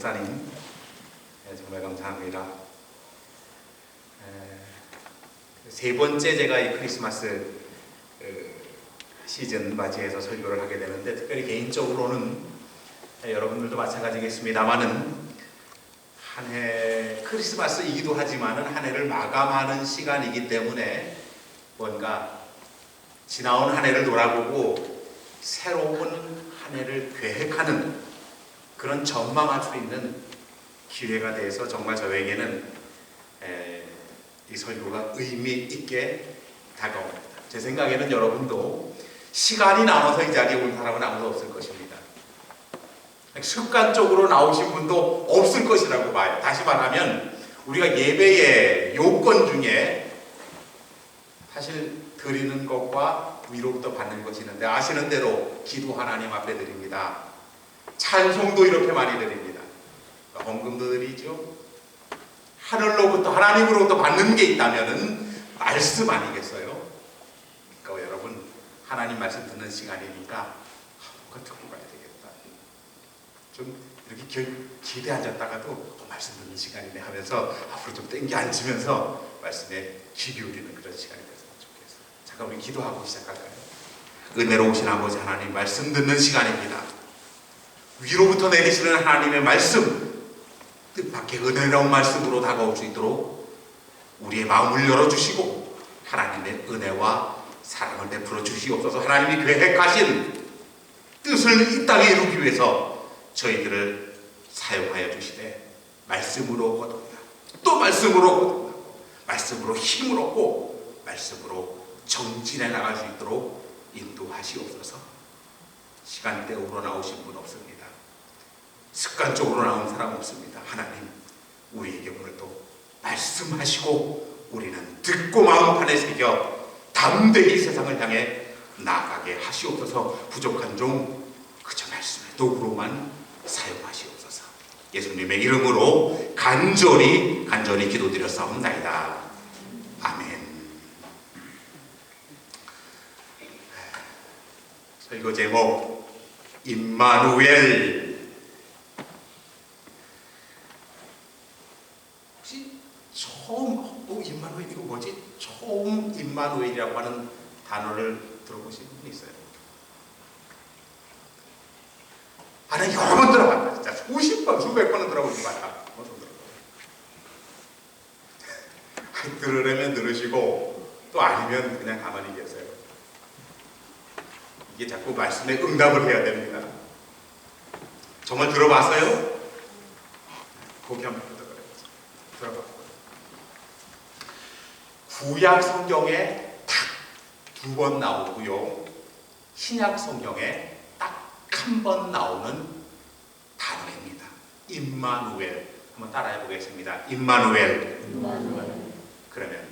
목사님, 정말 감사합니다. 세 번째 제가 이 크리스마스 시즌 맞이해서 설교를 하게 되는데, 특별히 개인적으로는 여러분들도 마찬가지겠습니다만은 한 해 크리스마스이기도 하지만은 한 해를 마감하는 시간이기 때문에 뭔가 지나온 한 해를 돌아보고 새로운 한 해를 계획하는, 그런 전망할 수 있는 기회가 돼서 정말 저에게는 이 설교가 의미 있게 다가옵니다. 제 생각에는 여러분도 시간이 남아서 이 자리에 온 사람은 아무도 없을 것입니다. 습관적으로 나오신 분도 없을 것이라고 봐요. 다시 말하면 우리가 예배의 요건 중에 사실 드리는 것과 위로부터 받는 것이 있는데, 아시는 대로 기도 하나님 앞에 드립니다. 찬송도 이렇게 많이 드립니다. 헌금도 드리죠. 하늘로부터, 하나님으로부터 받는 게 있다면은 말씀 아니겠어요? 그러니까 여러분, 하나님 말씀 듣는 시간이니까 뭔가 듣고 가야 되겠다. 좀 이렇게 기대 앉았다가도 말씀 듣는 시간이네 하면서 앞으로 좀 땡겨 앉으면서 말씀에 귀 기울이는 그런 시간이 됐으면 좋겠어요. 잠깐 우리 기도하고 시작할까요? 은혜로우신 아버지 하나님, 말씀 듣는 시간입니다. 위로부터 내리시는 하나님의 말씀, 뜻밖의 은혜로운 말씀으로 다가올 수 있도록 우리의 마음을 열어주시고 하나님의 은혜와 사랑을 베풀어 주시옵소서. 하나님이 계획하신 뜻을 이 땅에 이루기 위해서 저희들을 사용하여 주시되, 말씀으로 거듭나, 또 말씀으로 거듭나고, 말씀으로 힘을 얻고, 말씀으로 정진해 나갈 수 있도록 인도하시옵소서. 시간대 우러나오신 분 없습니다. 습관적으로 나온 사람 없습니다. 하나님, 우리에게 오늘도 말씀하시고 우리는 듣고 마음판에 새겨 담대히 세상을 향해 나아가게 하시옵소서. 부족한 종 그저 말씀의 도구로만 사용하시옵소서. 예수님의 이름으로 간절히 기도드렸사옵나이다. 아멘. 설교 제목 임마누엘. 처음 임마누엘, 이거 뭐지? 처음 임마누엘이라고 하는 단어를 들어보신 분 있어요? 나는 여러 번 들어봤다. 진짜 수십 번, 수백 번은 들어본 것 같다. 들으려면 들으시고, 또 아니면 그냥 가만히 계세요. 이게 자꾸 말씀에 응답을 해야 됩니다. 정말 들어봤어요? 고개 한번 들어봤어요. 구약 성경에 딱 2번 나오고요, 신약 성경에 딱 한 번 나오는 단어입니다. 임마누엘. 한번 따라해 보겠습니다. 임마누엘. 그러면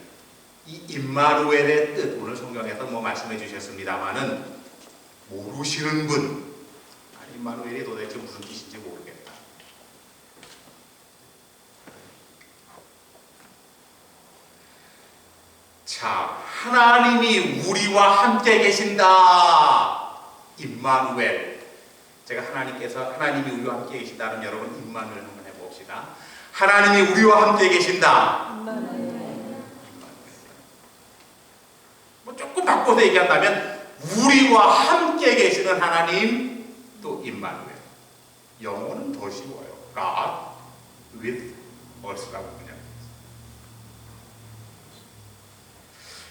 이 임마누엘의 뜻, 오늘 성경에서 말씀해 주셨습니다만은 모르시는 분, 임마누엘이 도대체 무슨 뜻인지 모르겠다. 자, 하나님이 우리와 함께 계신다. 임마누엘. 제가 하나님이 우리와 함께 계신다는, 여러분 임마누엘 한번 해봅시다. 하나님이 우리와 함께 계신다. 조금 바꿔서 얘기한다면 우리와 함께 계시는 하나님, 또 임마누엘. 영어는 더 쉬워요. God with us라고 그냥.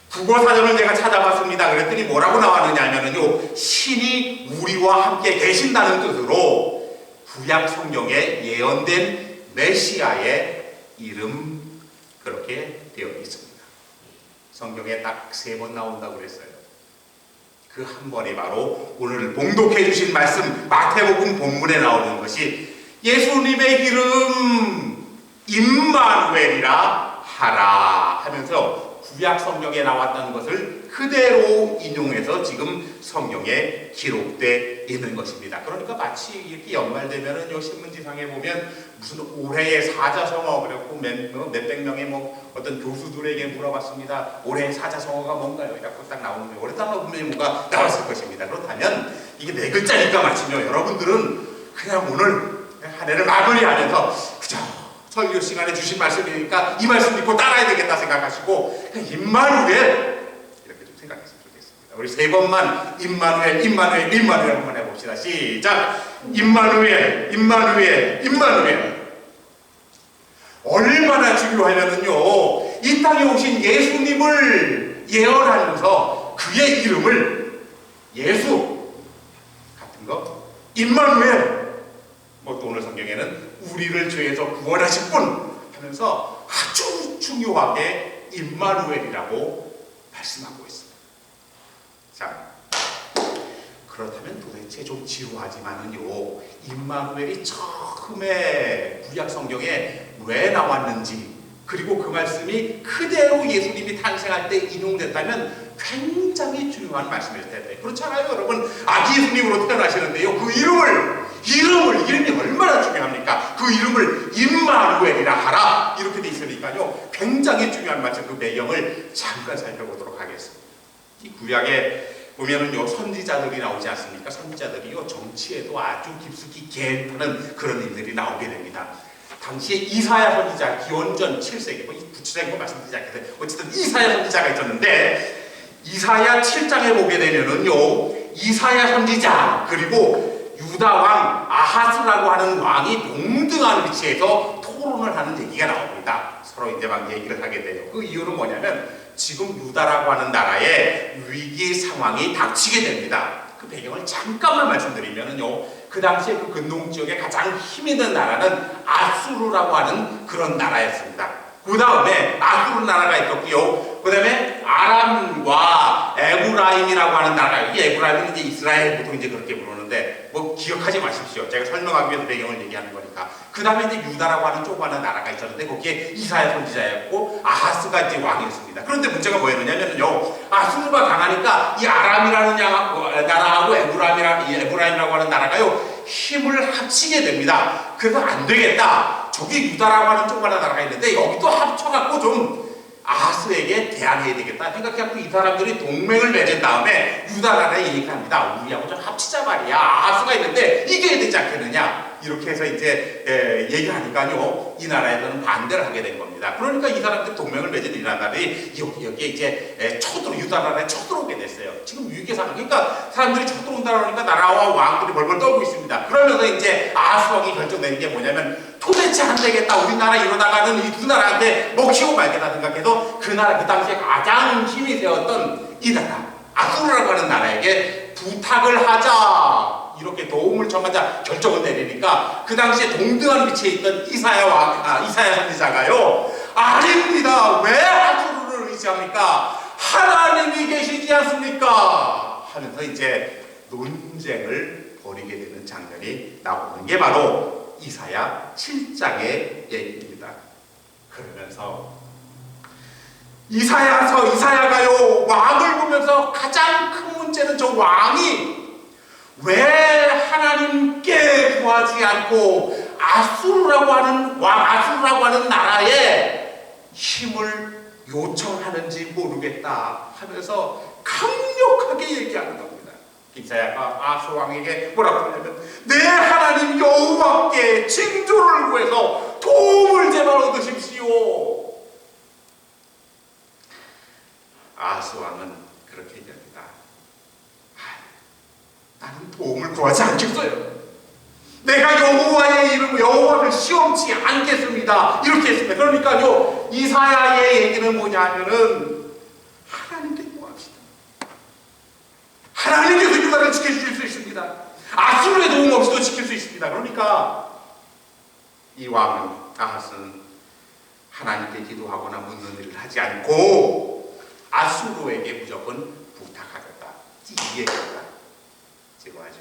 국어 사전을 제가 찾아봤습니다. 그랬더니 뭐라고 나왔느냐 하면요, 신이 우리와 함께 계신다는 뜻으로 구약 성경에 예언된 메시아의 이름, 그렇게 되어 있습니다. 성경에 딱 3번 나온다고 그랬어요. 그 한 번이 바로 오늘 봉독해 주신 말씀 마태복음 본문에 나오는 것이 예수님의 이름 임마누엘이라 하라 하면서 구약 성경에 나왔다는 것을 그대로 인용해서 지금 성경에 기록되어 있는 것입니다. 그러니까 마치 이렇게 연말되면은 요 신문지상에 보면 무슨 올해의 사자성어, 그래갖고 몇백 명의 어떤 교수들에게 물어봤습니다. 올해의 사자성어가 뭔가요? 이라고 딱 나오는데, 올해 딱 분명히 뭔가 나왔을 것입니다. 그렇다면 이게 4글자니까 마치며 여러분들은 그냥 오늘 한 한 해를 마무리하면서 그저 설교 시간에 주신 말씀이니까 이 말씀 믿고 따라야 되겠다 생각하시고 임마누엘 이렇게 좀 생각했으면 좋겠습니다. 우리 세 번만 임마누엘 임마누엘 임마누엘 한번 해봅시다. 시작. 임마누엘 임마누엘 임마누엘. 얼마나 중요하냐면요, 이 땅에 오신 예수님을 예언하면서 그의 이름을 예수 같은 거 임마누엘, 뭐 또 오늘 성경에는 우리를 죄에서 구원하실 분 하면서 아주 중요하게 임마누엘이라고 말씀하고 있습니다. 자, 그렇다면 도대체 좀 지루하지만은요, 임마누엘이 처음에 구약 성경에 왜 나왔는지, 그리고 그 말씀이 그대로 예수님이 탄생할 때 인용됐다면 굉장히 중요한 말씀일 텐데, 그렇잖아요 여러분. 아기 예수님으로 태어나시는데요, 그 이름이 얼마나 중요합니까? 그 이름을 임마누엘이라 하라 이렇게 돼 있으니까요, 굉장히 중요한 말씀, 그 배경을 잠깐 살펴보도록 하겠습니다. 이 구약에 보면은요, 선지자들이 나오지 않습니까? 선지자들이요, 정치에도 아주 깊숙이 개입하는 그런 일들이 나오게 됩니다. 당시에 이사야 선지자, 기원전 7세기, 뭐 구체적인 거 말씀드리지 않겠어요. 어쨌든 이사야 선지자가 있었는데, 이사야 7장에 보게 되면은요, 이사야 선지자 그리고 유다 왕 아하스라고 하는 왕이 동등한 위치에서 토론을 하는 얘기가 나옵니다. 서로 이제 막 얘기를 하게 돼요. 그 이유는 뭐냐면 지금 유다라고 하는 나라에 위기 상황이 닥치게 됩니다. 그 배경을 잠깐만 말씀드리면은요, 그 당시에 그 근동 지역에 가장 힘 있는 나라는 아수르라고 하는 그런 나라였습니다. 그 다음에 아수르 나라가 있었고요. 그 다음에 아람과 에브라임이라고 하는 나라가, 이 에브라임은 이제 이스라엘 보통 이제 그렇게 부르는데 뭐 기억하지 마십시오. 제가 설명하기 위해서 배경을 얘기하는 거니까. 그 다음에 이제 유다라고 하는 조그마한 나라가 있었는데 거기에 이사야 선지자였고 아하스가 이제 왕이었습니다. 그런데 문제가 뭐였느냐면요, 아수르가 강하니까 이 아람이라는 나라하고 에브라임이라고 하는 나라가요 힘을 합치게 됩니다. 그래서 안 되겠다. 저기 유다라고 하는 조그마한 나라가 있는데 여기도 합쳐갖고 좀 아하스에게 대항해야 되겠다 생각해갖고 이 사람들이 동맹을 맺은 다음에 유다 나라에 얘기합니다. 우리하고 좀 합치자 말이야. 아하스가 있는데 이겨야 되지 않겠느냐. 이렇게 해서 이제 얘기하니까요, 이 나라에서는 반대를 하게 된 겁니다. 그러니까 이 사람들 동맹을 맺은 이 나라들이 여기에 이제 유다 나라에 쳐들어오게 됐어요. 지금 위기 상황. 그러니까 사람들이 쳐들어온다 그러니까 나라와 왕들이 벌벌 떨고 있습니다. 그러면서 이제 아하스 왕이 결정되는 게 뭐냐면, 도대체 안 되겠다. 우리나라 이러다가는 이 두 나라한테 먹히고 말겠다 생각해서 그 나라, 그 당시에 가장 힘이 세웠던 이 나라, 아수르라고 하는 나라에게 부탁을 하자. 이렇게 도움을 청하자 결정을 내리니까 그 당시에 동등한 위치에 있던 이사야 선지자가요, 아닙니다. 왜 아수르를 의지합니까? 하나님이 계시지 않습니까? 하면서 이제 논쟁을 벌이게 되는 장면이 나오는 게 바로 이사야 7장의 얘기입니다. 그러면서 이사야가요 왕을 보면서 가장 큰 문제는 저 왕이 왜 하나님께 구하지 않고 아수르라고 하는 나라에 힘을 요청하는지 모르겠다 하면서 강력하게 얘기하는 겁니다. 이사야가 아수르 왕에게 뭐라고 하냐면, 내 하나님 여호와께 징조를 구해서 도움을 제발 얻으십시오. 아하스 왕은 그렇게 얘기합니다. 나는 도움을 구하지 않겠어요. 내가 여호와의 이름, 여호와를 시험치 않겠습니다. 이렇게 했습니다. 그러니까요, 이사야의 얘기는 뭐냐면은 하나님께 구합시다. 하나님께서 유다를 지켜주실 수 있습니다. 아수르의 도움 없이도 지킬 수 있습니다. 그러니까 이 왕은, 아하스는 하나님께 기도하거나 묻는 일을 하지 않고 아수르에게 무조건 부탁하겠다. 이 얘기입니다. 하죠.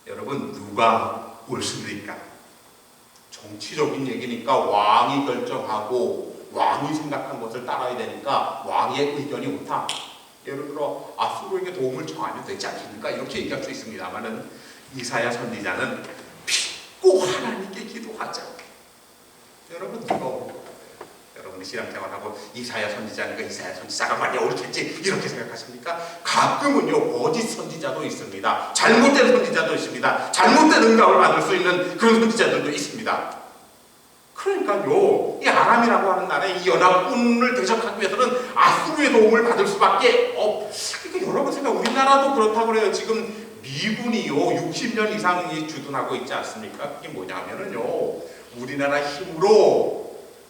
여러분, 누가 옳습니까? 정치적인 얘기니까 왕이 결정하고 왕이 생각한 것을 따라야 되니까 왕의 의견이 옳다. 예를 들어 아수르에게 도움을 청하면 되지 않습니까? 이렇게 얘기할 수 있습니다만은 이사야 선지자는 꼭 하나님께 기도하자. 여러분, 이거 여러분이 신앙생활하고 이사야 선지자니까 이사야 선지자가 많이 옳겠지 이렇게 생각하십니까? 가끔은요 거짓 선지자도 있습니다. 잘못된 선지자도 있습니다. 잘못된 응답을 받을 수 있는 그런 선지자들도 있습니다. 그러니까요 이 아람이라고 하는 나라의 이 연합군을 대적하기 위해서는 아수르의 도움을 받을 수밖에 그러니까 여러분 생각 우리나라도 그렇다고 그래요. 지금 미군이요 60년 이상이 주둔하고 있지 않습니까? 그게 뭐냐면은요 우리나라 힘으로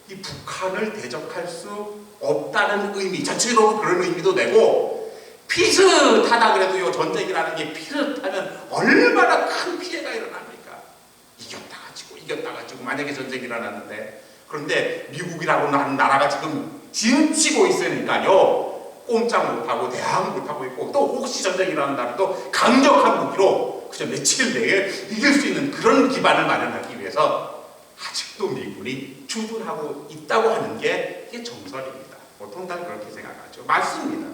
이 북한을 대적할 수 없다는 의미, 전체적으로 그런 의미도 되고, 비슷하다 그래도요 전쟁이라는 게 비슷하면 얼마나 큰 피해가 일어납니까? 이겼다가 지고 만약에 전쟁이 일어났는데, 그런데 미국이라고 하는 나라가 지금 진치고 있으니까요 꼼짝 못하고 대항 못하고 있고, 또 혹시 전쟁이 일어난다면 강력한 무기로 그저 며칠 내에 이길 수 있는 그런 기반을 마련하기 위해서 아직도 미군이 주둔하고 있다고 하는 게 이게 정설입니다. 보통 다 그렇게 생각하죠. 맞습니다.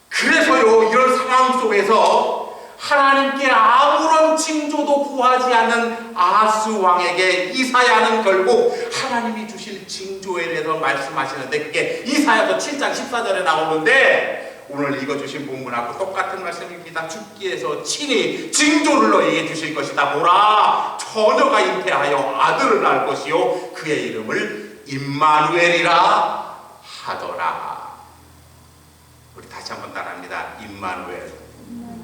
그래서요 이런 상황 속에서 하나님께 아무런 징조도 구하지 않는 아하스 왕에게 이사야는 결국 하나님이 주실 징조에 대해서 말씀하시는데, 그게 이사야서 7장 14절에 나오는데 오늘 읽어주신 본문하고 똑같은 말씀입니다. 주께서 친히 징조를 너희에게 주실 것이다. 보라, 처녀가 잉태하여 아들을 낳을 것이요 그의 이름을 임마누엘이라 하더라. 우리 다시 한번 따라합니다. 임마누엘.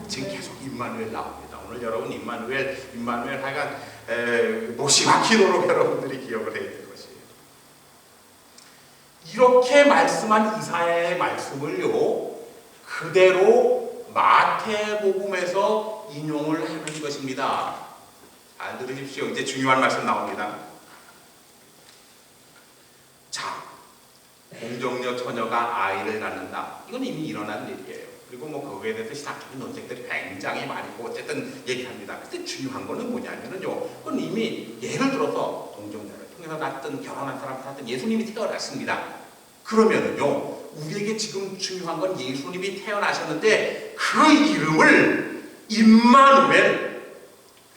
지금 계속 임마누엘 나옵니다. 오늘 여러분 임마누엘 하여간 노시마키도록 여러분들이 기억을 해야 될 것이에요. 이렇게 말씀한 이사야의 말씀을요 그대로 마태복음에서 인용을 하는 것입니다. 잘 들으십시오. 이제 중요한 말씀 나옵니다. 자, 공정녀 처녀가 아이를 낳는다. 이건 이미 일어난 일이에요. 그리고 거기에 대해서 신학적인 논쟁들이 굉장히 많고 어쨌든 얘기합니다. 근데 중요한 거는 뭐냐면요, 그건 이미 예를 들어서 동정녀를 통해서 낳았던 결혼한 사람한테 낳았던 예수님이 태어났습니다. 그러면은요 우리에게 지금 중요한 건 예수님이 태어나셨는데 그 이름을 임마누엘,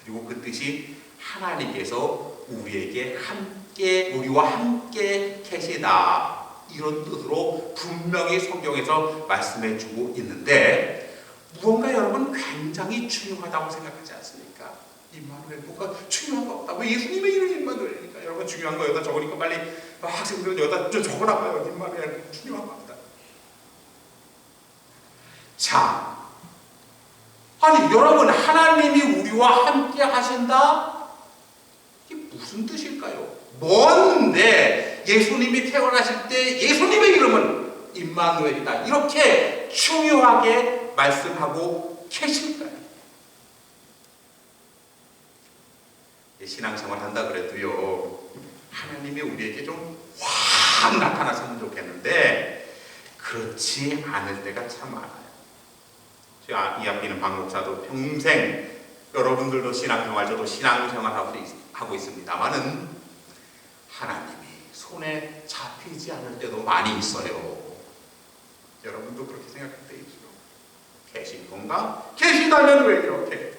그리고 그 뜻이 하나님께서 우리와 함께 계시다, 이런 뜻으로 분명히 성경에서 말씀해주고 있는데, 무언가 여러분 굉장히 중요하다고 생각하지 않습니까? 임마누엘, 뭐가 중요한 거 없다. 왜 예수님의 이름이 임마누엘이니까? 여러분 중요한 거 여기다 적으니까 빨리 학생들은 여기다 좀 적어놔봐요. 임마누엘 중요한 겁니다. 자, 아니 여러분, 하나님이 우리와 함께 하신다? 이게 무슨 뜻일까요? 뭔데 예수님이 태어나실 때 예수님의 이름은 임마누엘이다, 이렇게 중요하게 말씀하고 계실까요? 신앙생활 한다 그래도요 하나님이 우리에게 좀 확 나타났으면 좋겠는데 그렇지 않을 때가 참 많아요. 이 앞에 있는 박 목사도 평생, 여러분들도 신앙생활, 저도 신앙생활 하고 있습니다만은 하나님이 손에 잡히지 않을 때도 많이 있어요. 여러분도 그렇게 생각할 때 있죠. 계신 건가? 계시다면 왜 이렇게?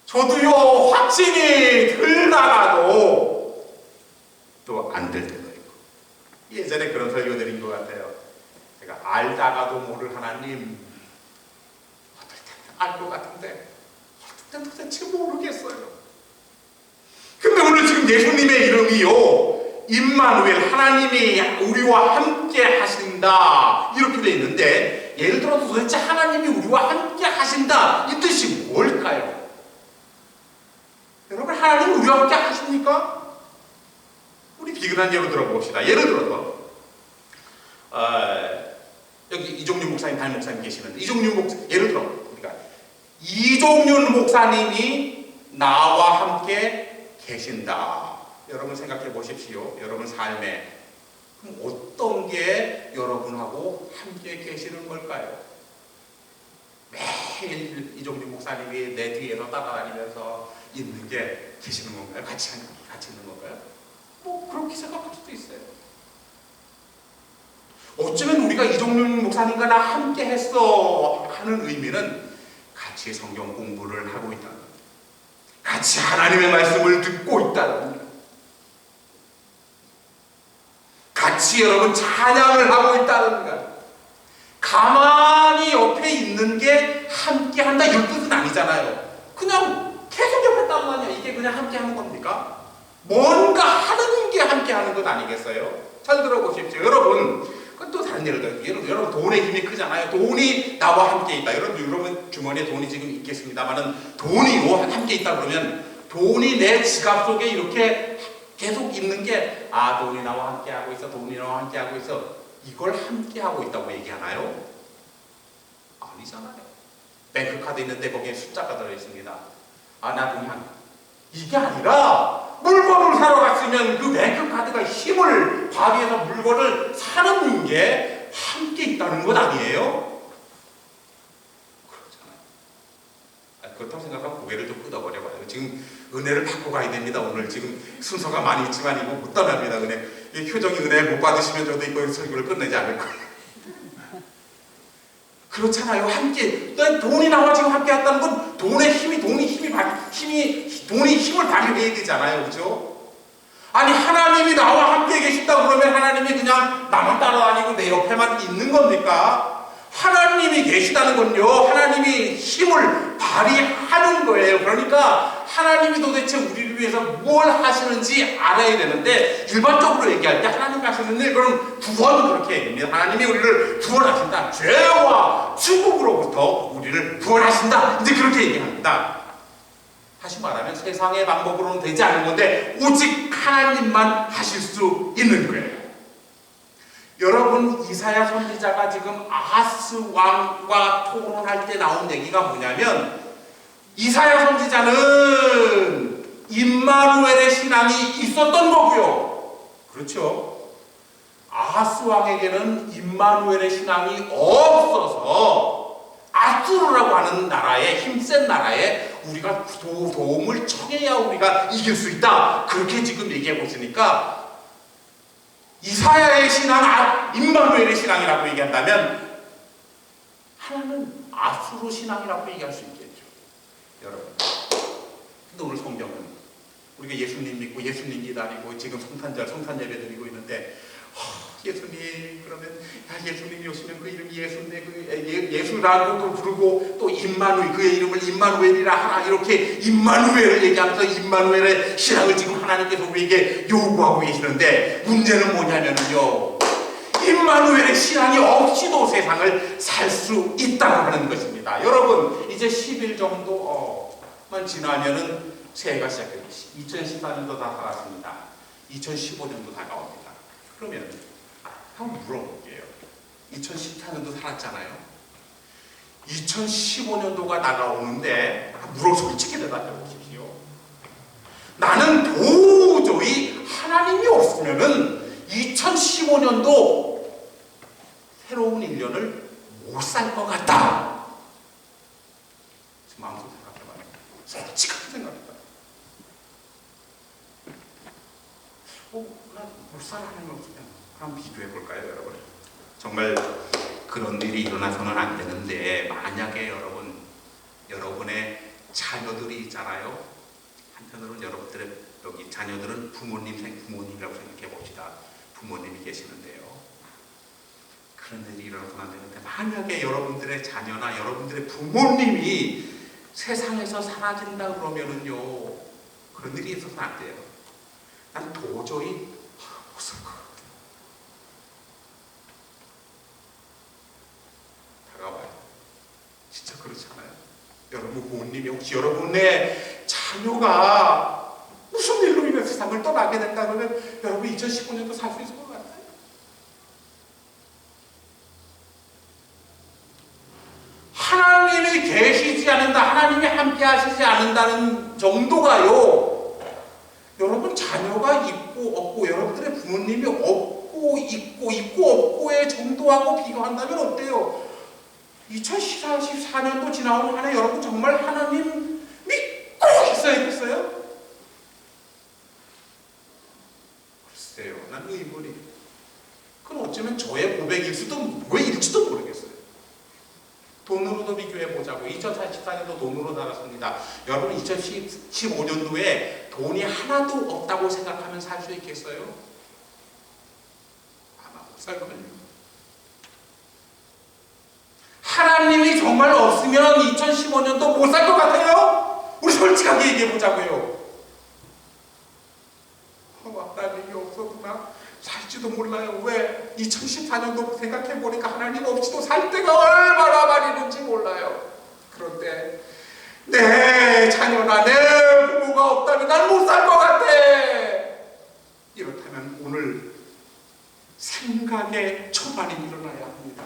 저도요 확신이 들다가도 또 안 될 때도 있고, 예전에 그런 설교 드린 것 같아요. 제가 알다가도 모를 하나님, 어떨 때는 알 것 같은데 어떨 때는 도대체 모르겠어요. 근데 오늘 지금 예수님의 이름이요 임마누엘, 하나님이 우리와 함께 하신다, 이렇게 돼 있는데, 예를 들어서 도대체 하나님이 우리와 함께 하신다, 이 뜻이 뭘까요? 여러분, 하나님 우리와 함께 하십니까? 우리 비근한 예로 들어봅시다. 예를 들어서 여기 이종윤 목사님, 담임 목사님 계시는데, 이종윤 목사, 예를 들어 우리가 이종윤 목사님이 나와 함께 계신다. 여러분 생각해 보십시오. 여러분 삶에 그럼 어떤 게 여러분하고 함께 계시는 걸까요? 매일 이종윤 목사님이 내 뒤에서 따라다니면서 있는 게 계시는 건가요? 같이 있는 건가요? 그렇게 생각할 수도 있어요. 어쩌면 우리가 이종윤 목사님과 나 함께 했어 하는 의미는 같이 성경 공부를 하고 있다는, 같이 하나님의 말씀을 듣고 있다는, 같이 여러분 찬양을 하고 있다는 것. 가만히 옆에 있는 게 함께 한다 이런 뜻은 아니잖아요. 그냥 계속 옆에 있단 말이야. 이게 그냥 함께 하는 겁니까? 뭔가 하는 게 함께 하는 것 아니겠어요? 잘 들어보십시오. 여러분, 그건 또 다른 예를 들어요. 여러분, 돈의 힘이 크잖아요. 돈이 나와 함께 있다. 여러분 주머니에 돈이 지금 있겠습니다만은 돈이 함께 있다 그러면 돈이 내 지갑 속에 이렇게 계속 있는 게 돈이 나와 함께 하고 있어. 돈이 나와 함께 하고 있어. 이걸 함께 하고 있다고 얘기하나요? 아니잖아요. 뱅크 카드 있는데 거기에 숫자가 들어 있습니다. 나 돈이 이게 아니라 물건을 사러 갔으면 그 뱅크 카드가 힘을 발휘해서 물건을 사는 게 함께 있다는 것 아니에요? 그렇잖아요. 그렇다고 생각하면 고개를 좀 끄덕거려봐요. 지금 은혜를 받고 가야 됩니다. 오늘 지금 순서가 많이 있지만 이거 못 떠납니다. 은혜. 이 표정이 은혜를 못 받으시면 저도 이거 설교를 끝내지 않을 거예요. 그렇잖아요. 함께 돈이 나와 지금 함께 했다는 건 돈의 힘이 돈이 힘을 발휘해야 되잖아요. 그렇죠? 아니 하나님이 나와 함께 계신다 그러면 하나님이 그냥 나만 따라다니고 내 옆에만 있는 겁니까? 하나님이 계시다는 건요, 하나님이 힘을 발휘하는 거예요. 그러니까 하나님이 도대체 우리를 위해서 뭘 하시는지 알아야 되는데, 일반적으로 얘기할 때 하나님이 하시는 일, 그럼 구원 그렇게 얘기합니다. 하나님이 우리를 구원하신다. 죄와 죽음으로부터 우리를 구원하신다. 이제 그렇게 얘기합니다. 다시 말하면 세상의 방법으로는 되지 않는 건데 오직 하나님만 하실 수 있는 거예요. 여러분, 이사야 선지자가 지금 아하스 왕과 토론할 때 나온 얘기가 뭐냐면, 이사야 선지자는 임마누엘의 신앙이 있었던 거고요. 그렇죠? 아하스 왕에게는 임마누엘의 신앙이 없어서 아수르라고 하는 나라에, 힘센 나라에 우리가 도움을 청해야 우리가 이길 수 있다. 그렇게 지금 얘기하고 있으니까 이사야의 신앙, 임마누엘의 신앙이라고 얘기한다면 하나는 아수르 신앙이라고 얘기할 수 있겠죠. 여러분, 근데 오늘 성경은 우리가 예수님 믿고 예수님 기다리고 지금 성탄 예배 드리고 있는데, 예수님, 그러면 예수님이 오시면 그 이름이 예수라고 부르고 또 임마누엘, 그의 이름을 임마누엘이라 하라, 이렇게 임마누엘을 얘기하면서 임마누엘의 신앙을 지금 하나님께서 우리에게 요구하고 계시는데, 문제는 뭐냐면요, 임마누엘의 신앙이 없이도 세상을 살 수 있다고 하는 것입니다. 여러분, 이제 10일 정도만 지나면은 새해가 시작됩니다. 2014년도 다 살았습니다. 2015년도 다가옵니다. 그러면 한번 물어볼게요. 2014년도 살았잖아요. 2015년도가 다가오는데 솔직히 대답해 보십시오. 나는 도저히 하나님이 없으면은 2015년도 새로운 1년을 못 살 것 같다. 지금 마음속으로 생각해봐요. 솔직하게 생각해봐요. 난 못 살 하나님이 없으면, 그럼 비교해볼까요, 여러분? 정말 그런 일이 일어나서는 안 되는데, 만약에 여러분의 자녀들이 있잖아요. 한편으로는 여러분들의 여기 자녀들은 부모님이라고 생각해 봅시다. 부모님이 계시는데요. 그런 일이 일어나서는 안 되는데, 만약에 여러분들의 자녀나 여러분들의 부모님이 세상에서 사라진다 그러면은요, 그런 일이 있어서는 안 돼요. 난 도저히 못 살 것 같아요. 다가와요. 진짜 그렇지 않아요? 여러분 부모님이 혹시 여러분의 자녀가 무슨 일로 인해 세상을 떠나게 된다 그러면 여러분 2015년도 살 수 있을 것 같아요? 하나님이 계시지 않는다, 하나님이 함께 하시지 않는다는 정도가요, 여러분 자녀가 있고 없고, 여러분들의 부모님이 없고 있고 없고의 정도하고 비교한다면 어때요? 2014년도 지나온 한 해 여러분 정말 하나님 믿고 있어야겠어요? 글쎄요, 난 의문이. 그건 어쩌면 저의 고백일 수도, 왜일지도 모르겠어요. 돈으로도 비교해보자고. 2014년도 돈으로 살았습니다. 여러분 2015년도에 돈이 하나도 없다고 생각하면 살 수 있겠어요? 아마 살거든요. 하나님이 정말 없으면 2015년도 못 살 것 같아요? 우리 솔직하게 얘기해 보자고요. 하나님이 없었구나. 살지도 몰라요. 왜? 2014년도 생각해 보니까 하나님 없이도 살 때가 얼마나 많이 있는지 몰라요. 그런데 내 자녀나 내 부모가 없다면 난 못 살 것 같아. 이렇다면 오늘 생각의 초반이 일어나야 합니다.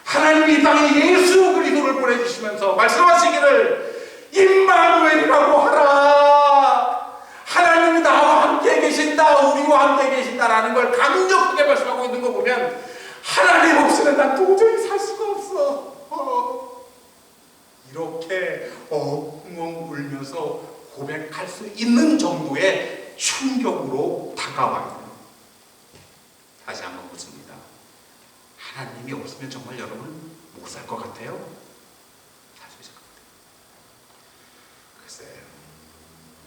하나님이 이 땅에 예수 그리스도를 보내주시면서 말씀하시기를 임마누엘이라고 하라. 하나님이 나와 함께 계신다, 우리와 함께 계신다라는 걸 강력하게 말씀하고 있는 거 보면 하나님 없이는 난 도저히 살 수가 없어. 이렇게 엉엉 울면서 고백할 수 있는 정도의 충격으로 다가와요. 다시 한번 묻습니다. 하나님이 없으면 정말 여러분 못 살 것 같아요? 살 수 있을 것 같아요. 글쎄,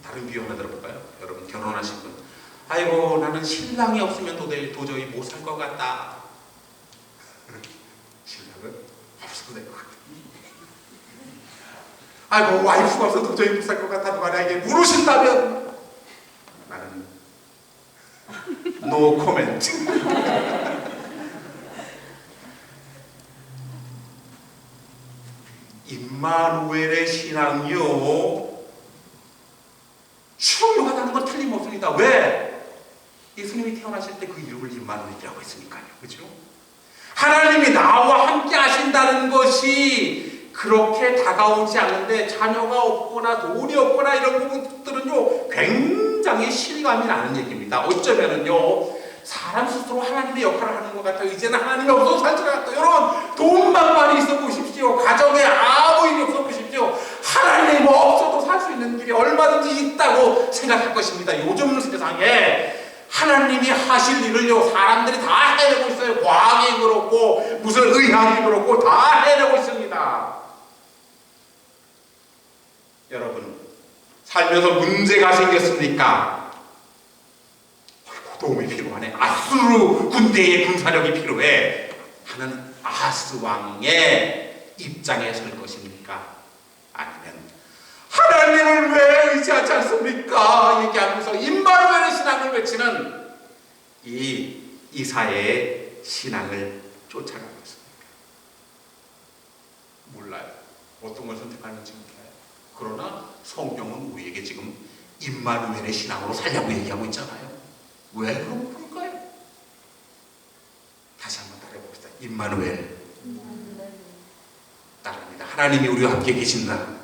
다른 비유 하나 들어볼까요? 여러분 결혼하신 분, 아이고 나는 신랑이 없으면 도저히 못 살 것 같다. 신랑은 없어도 될 것 같아. 아이고 와이프가 없어서 도저히 못 살 것 같아. 누가 나에게 물으신다면 나는 노 코멘트. 임마누엘의 신앙이요 중요하다는 건 틀림없습니다. 왜? 예수님이 태어나실 때 그 이름을 임마누엘이라고 했으니까요. 그렇죠? 하나님이 나와 함께 하신다는 것이 그렇게 다가오지 않는데 자녀가 없거나 돈이 없거나 이런 부분들은요 굉장히 실감이 나는 얘기입니다. 어쩌면은요 사람 스스로 하나님의 역할을 하는 것 같아요. 이제는 하나님이 없어서 살 것 같아요. 여러분 돈만 많이 있어 보십시오. 가정에 아무 일이 없어 보십시오. 하나님 없어도 살 수 있는 길이 얼마든지 있다고 생각할 것입니다. 요즘 세상에 하나님이 하실 일을요 사람들이 다 해내고 있어요. 과학이 그렇고 무슨 의학이 그렇고 다 해내고 있습니다. 여러분 살면서 문제가 생겼습니까? 도움이 필요하네. 아수르 군대의 군사력이 필요해 하는 아하스 왕의 입장에 설 것입니까? 아니면 하나님을 왜 의지하지 않습니까? 얘기하면서 임마누엘의 신앙을 외치는 이 이사야의 신앙을 쫓아가고 있습니까? 몰라요. 어떤 걸 선택하는지 몰라요. 그러나 성경은 우리에게 지금 임마누엘의 신앙으로 살려고 얘기하고 있잖아요. 왜 그럴까요? 다시 한번 따라해봅시다. 임마누엘. 따라합니다. 하나님이 우리와 함께 계신다.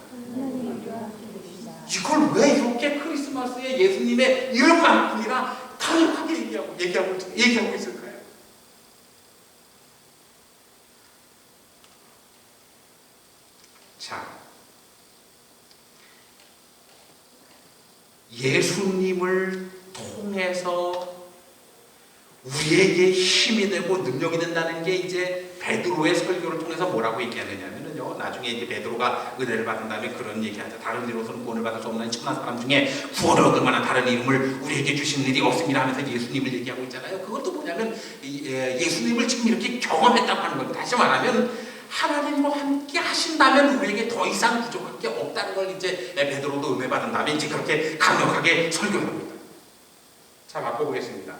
이걸 왜 이렇게 크리스마스에 예수님의 이름만큼이나 강력하게 얘기하고 있을까요? 자, 예수님을 통해서 우리에게 힘이 되고 능력이 된다는 게 이제 베드로의 설교를 통해서 뭐라고 얘기하느냐면요. 나중에 이제 베드로가 은혜를 받은 다음에 그런 얘기하죠. 다른 이로서는 구원을 받을 수 없는 천한 사람 중에 구원을 얻을 만한 다른 이름을 우리에게 주신 일이 없습니다 하면서 예수님을 얘기하고 있잖아요. 그것도 뭐냐면 예수님을 지금 이렇게 경험했다고 하는 겁니다. 다시 말하면 하나님과 함께 하신다면 우리에게 더 이상 부족할 게 없다는 걸 이제 베드로도 은혜 받은 다음에 이제 그렇게 강력하게 설교합니다. 자, 바꿔보겠습니다.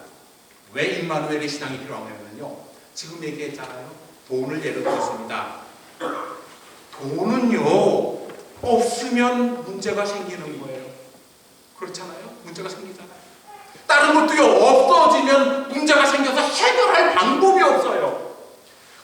왜 임마누엘의 신앙이 필요하냐면요. 지금 얘기했잖아요. 돈을 예를 들었습니다. 돈은요 없으면 문제가 생기는 거예요. 그렇잖아요. 문제가 생기잖아요. 다른 것도요 없어지면 문제가 생겨서 해결할 방법이 없어요.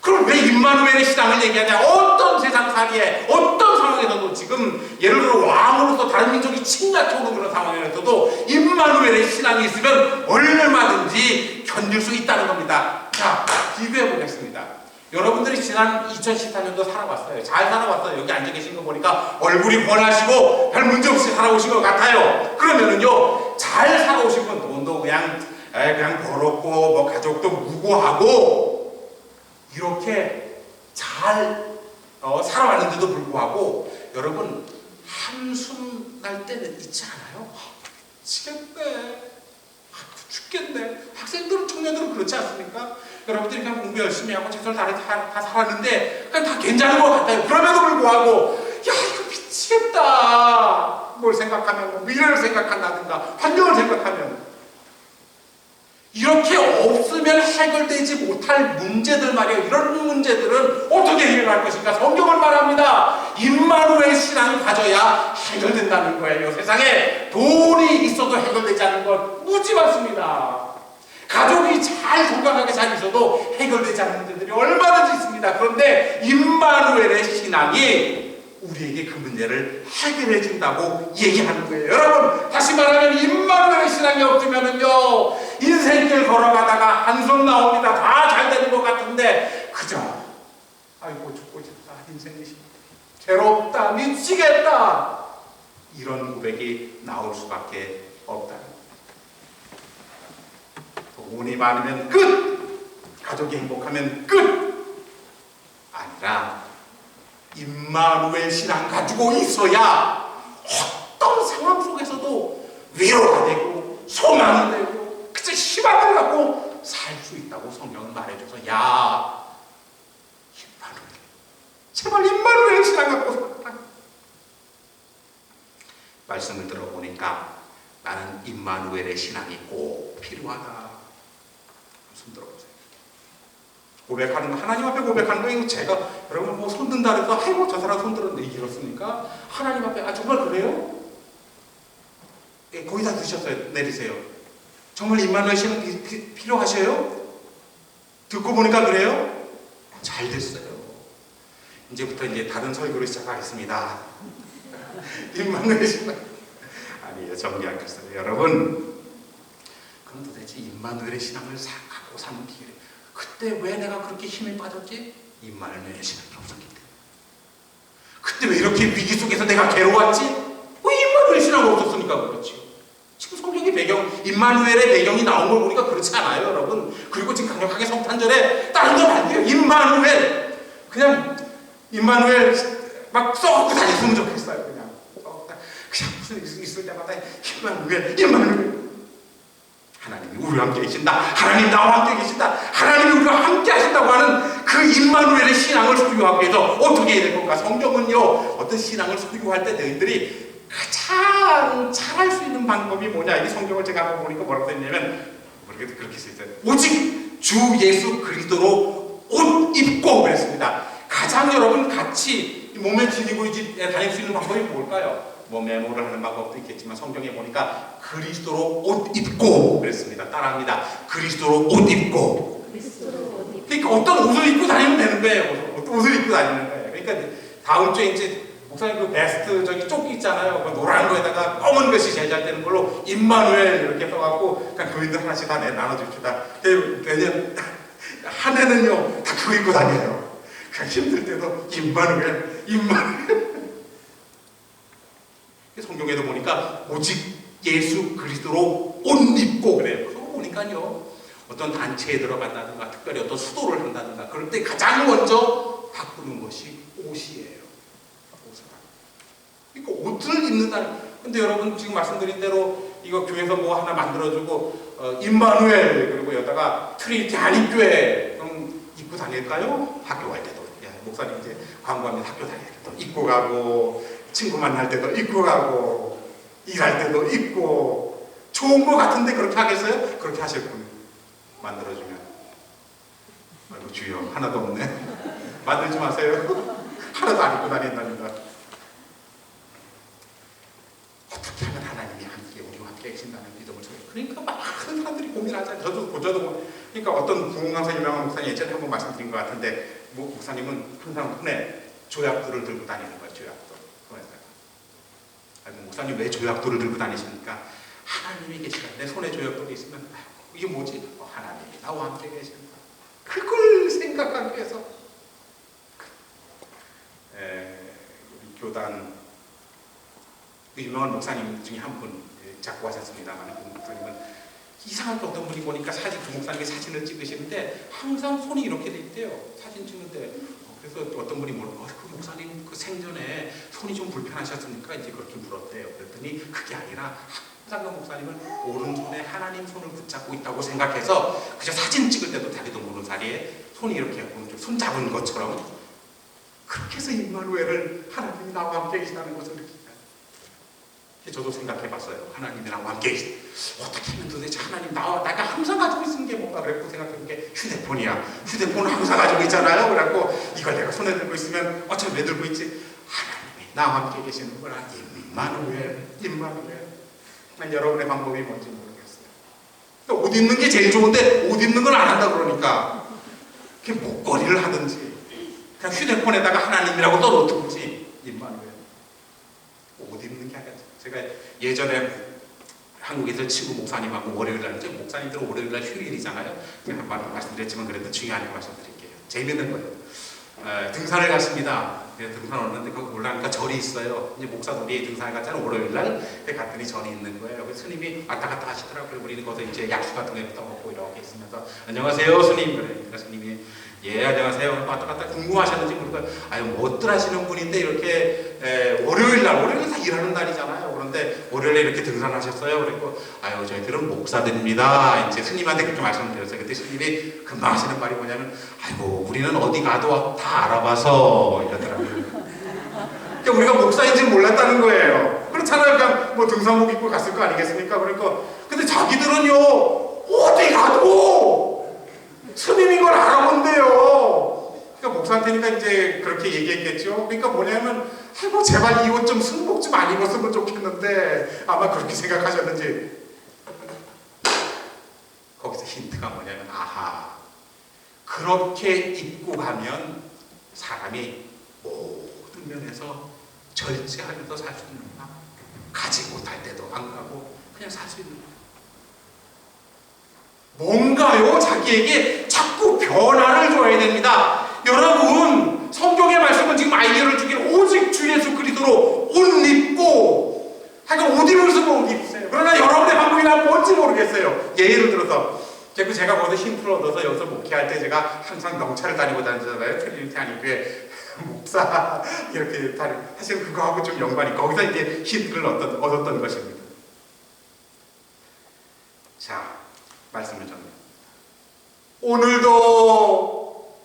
그럼 왜 임마누엘의 신앙을 얘기하냐? 어떤 세상살이에 어떤 상황에서도 지금 예를 들어 왕으로서 다른 민족이 침략해 오는 그런 상황에서도 임마누엘의 신앙이 있으면 얼마든지 견딜 수 있다는 겁니다. 자, 비교해 보겠습니다. 여러분들이 지난 2014년도 살아왔어요. 잘 살아왔어요. 여기 앉아 계신 거 보니까 얼굴이 번하시고 별 문제 없이 살아오신 것 같아요. 그러면은요 잘 살아오신 건 돈도 그냥 벌었고 뭐 가족도 무고하고 이렇게 잘 살아왔는데도 불구하고 여러분 한숨 날 때는 있지 않아요? 미치겠네. 죽겠네. 학생들은, 청년들은 그렇지 않습니까? 여러분들이 그냥 공부 열심히 하고 최선을 다 살았는데 그냥 다 괜찮은 것 같아요. 그럼에도 불구하고 야 이거 미치겠다. 뭘 생각하면 뭐 미래를 생각한다든가 환경을 생각하면 이렇게 없으면 해결되지 못할 문제들 말이에요. 이런 문제들은 어떻게 해결할 것인가? 성경을 말합니다. 임마누엘 신앙을 가져야 해결된다는 거예요. 세상에 돈이 있어도 해결되지 않는 것 무지 많습니다. 가족이 잘 건강하게 잘 있어도 해결되지 않는 문제들이 얼마든지 있습니다. 그런데 임마누엘의 신앙이 우리에게 그 문제를 해결해 준다고 얘기하는 거예요. 여러분, 다시 말하면 임마누엘의 신앙이 없으면은요, 인생길 걸어가다가 한숨 나옵니다. 다 잘 되는 것 같은데 그저 아이고 죽고 싶다, 인생이 괴롭다, 미치겠다, 이런 고백이 나올 수밖에 없다는 거예요. 돈이 많으면 끝! 가족이 행복하면 끝! 아니라 임마누엘 신앙 가지고 있어야 어떤 상황 속에서도 위로가 되고 소망이 되고 그저 희망을 갖고 살 수 있다고 성경은 말해줘서 야 임마누엘, 제발 임마누엘 신앙 갖고 살아라. 말씀을 들어보니까 나는 임마누엘의 신앙이 꼭 필요하다. 손 들어보세요. 고백하는 거, 하나님 앞에 고백하는 거, 이거 제가 여러분 뭐 손 든다 그래서 아이고 저 사람 손 들었는데 이게 그렇습니까? 하나님 앞에 아 정말 그래요? 예, 거의 다 드셨어요. 내리세요. 정말 임마누엘 신앙 필요하셔요? 듣고 보니까 그래요? 잘 됐어요. 이제부터 이제 다른 설교를 시작하겠습니다. 임마누엘 신앙 아니에요. 정리하겠어요. 여러분, 그럼 도대체 임마누엘의 신앙을 갖고 사는 길에 그때 왜 내가 그렇게 힘이 빠졌지? 임마누엘의 신앙이 없었기 때문에. 그때 왜 이렇게 위기 속에서 내가 괴로웠지? 왜 임마누엘 신앙이 없었으니까 그렇지. 지금 성경의 배경, 임마누엘의 배경이 나온 걸 보니까 그렇지 않아요, 여러분. 그리고 지금 강력하게 성탄절에 다른 건 안 돼요. 임마누엘, 그냥 임마누엘 막 써갖고 다녔으면 좋겠어요. 그냥 무슨 있을 때마다 임마누엘, 하나님이 우리와 함께 계신다, 하나님 나와 함께 계신다, 하나님이 우리와 함께 하신다고 하는 그 임마누엘의 신앙을 소유하기 위해서 어떻게 해야 될 건가? 성경은요, 어떤 신앙을 소유할 때 너희들이 가장 잘할 수 있는 방법이 뭐냐? 이 성경을 제가 한번 보니까 뭐라고 써있냐면 그렇게 써있어요. 오직 주 예수 그리스도로 옷 입고 그랬습니다. 가장 여러분 같이 몸에 지니고 다닐 수 있는 방법이 뭘까요? 뭐 메모를 하는 방법도 있겠지만 성경에 보니까 그리스도로 옷 입고 그랬습니다. 따라합니다. 그리스도로 옷 입고. 그러니까 어떤 옷을 입고 다니면 되는 거예요. 어떤 옷을 입고 다니는 거예요. 그러니까 다음 주에 이제 목사님 그 베스트 저기 조끼 있잖아요. 그 노란 거에다가 검은 것이 제작되는 걸로 임마누엘 이렇게 써갖고 그냥 교인들 하나씩 다 나눠줍시다. 내년 한 해는요 다 그거 입고 다녀요. 그냥 힘들 때도 임마누엘, 임마누엘. 성경에도 보니까 오직 예수 그리스도로 옷 입고 그래요. 그래서 보니까요 어떤 단체에 들어간다든가 특별히 어떤 수도를 한다든가 그럴 때 가장 먼저 바꾸는 것이 옷이에요. 그러니까 옷을 입는다는. 근데 여러분 지금 말씀드린 대로 이거 교회에서 뭐 하나 만들어주고 임마누엘 그리고 여기다가 트리니티 한인교회 그럼 입고 다닐까요? 학교 갈 때도 목사님 이제 광고하면 학교 다닐 때도 입고 가고 친구 만날 때도 입고 가고 일할 때도 입고 좋은 거 같은데 그렇게 하겠어요? 그렇게 하실 분 만들어주면 아이고 주여 하나도 없네. 만들지 마세요. 하나도 안 입고 다닌답니다. 어떻게 하면 하나님이 함께 우리와 함께 계신다는 믿음을 줘요. 그러니까 많은 사람들이 고민하잖아요. 저도 그러니까 어떤 부흥강사 유명한 목사님 예전에 한번 말씀드린 것 같은데 목사님은 항상 손에 조약돌을 들고 다니는 거예요. 조약돌. 아이고 목사님 왜 조약돌을 들고 다니십니까? 하나님이 계시다. 내 손에 조약돌이 있으면 이게 뭐지? 하나님이 나와 함께 계신다. 그걸 생각하기 위해서 우리 교단 유명한 목사님 중에 한 분 자꾸 하셨습니다만 그 목사님은 이상하게 어떤 분이 보니까 그 목사님이 사진을 찍으시는데 항상 손이 이렇게 돼 있대요. 사진 찍는데 그래서 어떤 분이 그 목사님 그 생전에 손이 좀 불편하셨으니까 이제 그렇게 물었대요. 그랬더니 그게 아니라 하상근 목사님은 오른손에 하나님 손을 붙잡고 있다고 생각해서 그저 사진 찍을 때도 자기도 모르는 사이에 손이 이렇게 오른쪽 손 잡은 것처럼 그렇게 해서 임마누엘을 하나님이 나와 함께 계시다는 것을 느끼다. 저도 생각해봤어요. 하나님이 나와 함께 계시다. 어떻게 하면 도대체 하나님 내가 항상 가지고 있는 게 뭔가 그랬고 생각해본 게 휴대폰이야. 휴대폰은 항상 가지고 있잖아요. 그래갖고 이걸 내가 손에 들고 있으면 어차피 왜 들고 있지? 하나님이 나와 함께 계시는 거라. 임마누엘. 난 여러분의 방법이 뭔지 모르겠어요. 옷 입는 게 제일 좋은데 옷 입는 걸 안 한다 그러니까 그게 목걸이를 하든지 그냥 휴대폰에다가 하나님이라고 떠놓든지. 임마누엘. 옷 입는 게 아니라 제가 예전에 한국에서 친구 목사님하고 월요일날 이제 목사님들은 월요일날 휴일이잖아요. 제가 한번 말씀드렸지만 그래도 중요하니까 말씀드릴게요. 재밌는 거예요. 등산을 갔습니다. 등산 오는데 거기 올라가니까 절이 있어요. 이제 목사들이 등산을 갔잖아요. 월요일날 갔더니 절이 있는 거예요. 그래서 스님이 왔다 갔다 하시더라고요. 우리는 거기서 이제 약수 같은 거 떠먹고 이렇게 있으면서 안녕하세요 스님. 그러니까 스님이 예 안녕하세요. 왔다 갔다 궁금하셨는지 모르니까 뭐들 하시는 분인데 이렇게 월요일 다 일하는 날이잖아요. 그런데 월요일에 이렇게 등산하셨어요. 그랬고 저희들은 목사들입니다. 이제 스님한테 그렇게 말씀드렸어요. 그때 스님이 금방 하시는 말이 뭐냐면 우리는 어디 가도 다 알아봐서 이러더라고요. 그러니까 우리가 목사인지 몰랐다는 거예요. 그렇잖아요. 그냥 뭐 등산복 입고 갔을 거 아니겠습니까? 그러니까 근데 자기들은요 어디 가도 스님인 걸 알아본대요. 그러니까 목사한테니까 이제 그렇게 얘기했겠죠. 그러니까 뭐냐면 제발 이 옷 좀 승복 좀 안 입었으면 좋겠는데 아마 그렇게 생각하셨는지 거기서 힌트가 뭐냐면 그렇게 입고 가면 사람이 모든 면에서 절제하면서 살 수 있는구나. 가지 못할 때도 안 가고 그냥 살 수 있는구나. 뭔가요? 자기에게 자꾸 변화를 줘야 됩니다. 여러분 성경의 말씀은 지금 아이디어를 주기를 오직 주 예수 그리스도로 옷 입고 옷 입으면서 옷 입으세요. 그러나 여러분의 방법이 뭔지 모르겠어요. 예를 들어서 제가 거기서 힌트를 얻어서 여기서 목회할 때 제가 항상 명찰을 다니고 다니잖아요. 트리니티 안익교회 목사 이렇게 사실 그거하고 좀 연관이 거기서 이제 힌트를 얻었던 것입니다. 자, 말씀을 전해요. 오늘도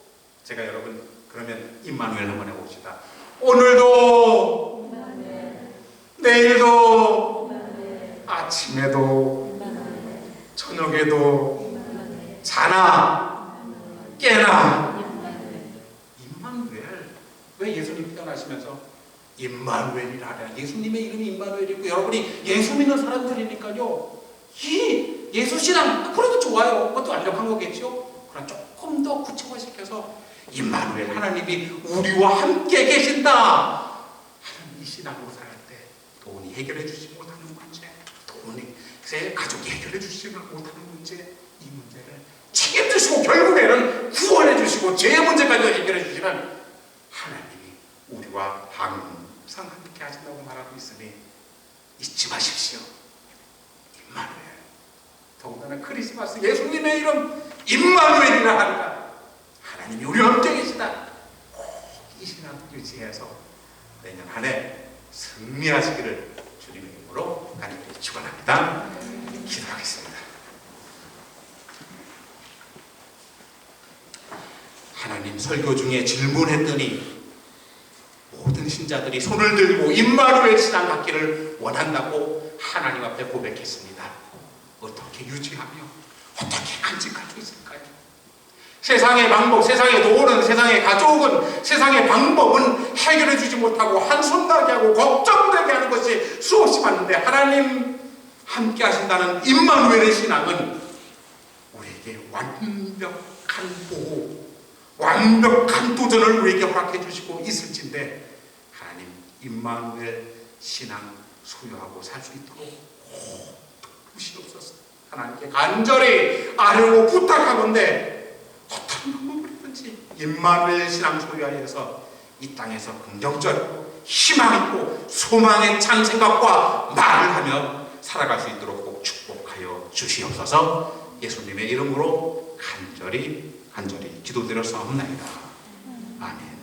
제가 여러분 그러면 임마누엘 한번 해봅시다. 오늘도 내일도 아침에도 저녁에도 자나 깨나 임마누엘. 왜 예수님 태어나시면서 임마누엘이라 하냐. 예수님의 이름이 임마누엘이고 여러분이 예수 믿는 사람들이니까요. 이 예수신앙 그래도 좋아요. 그것도 완벽한 거겠죠. 그러나 조금 더 구체화시켜서 임마누엘 하나님이 우리와 함께 계신다. 하나님 이 신앙으로 살 때 돈이 해결해 주지 못하는 문제, 돈이 가족이 해결해 주지 못하는 문제, 이 문제를 책임지시고 결국에는 구원해 주시고 죄 문제까지 해결해 주시는 하나님이 우리와 항상 함께 하신다고 말하고 있으니 잊지 마십시오. 임마누엘. 더군다나 크리스마스 예수님의 이름 임마누엘이라 하니까 하나님이 우리와 함께 계시다. 이 신앙 유지해서 내년 한 해 승리하시기를 주님의 이름으로 간절히 축원합니다. 기도하겠습니다. 하나님, 설교 중에 질문했더니 모든 신자들이 손을 들고 임마누엘 신앙 갖기를 원한다고 하나님 앞에 고백했습니다. 어떻게 유지하며 어떻게 간직할 수 있을까요? 세상의 방법, 세상의 돈은, 세상의 가족은, 세상의 방법은 해결해 주지 못하고 한숨나게 하고 걱정되게 하는 것이 수없이 많은데 하나님 함께 하신다는 임마누엘의 신앙은 우리에게 완벽한 보호, 완벽한 도전을 우리에게 허락해 주시고 있을진데 하나님 임마누엘 신앙 소유하고 살 수 있도록 도우시옵소서. 하나님께 간절히 아뢰고 부탁하건대 어떤 방법이든지 임마누엘 신앙 소유하여서 이 땅에서 긍정적이고 희망있고 소망의 찬 생각과 말을 하며 살아갈 수 있도록 꼭 축복하여 주시옵소서. 예수님의 이름으로 간절히 기도드렸사옵나이다. 아멘.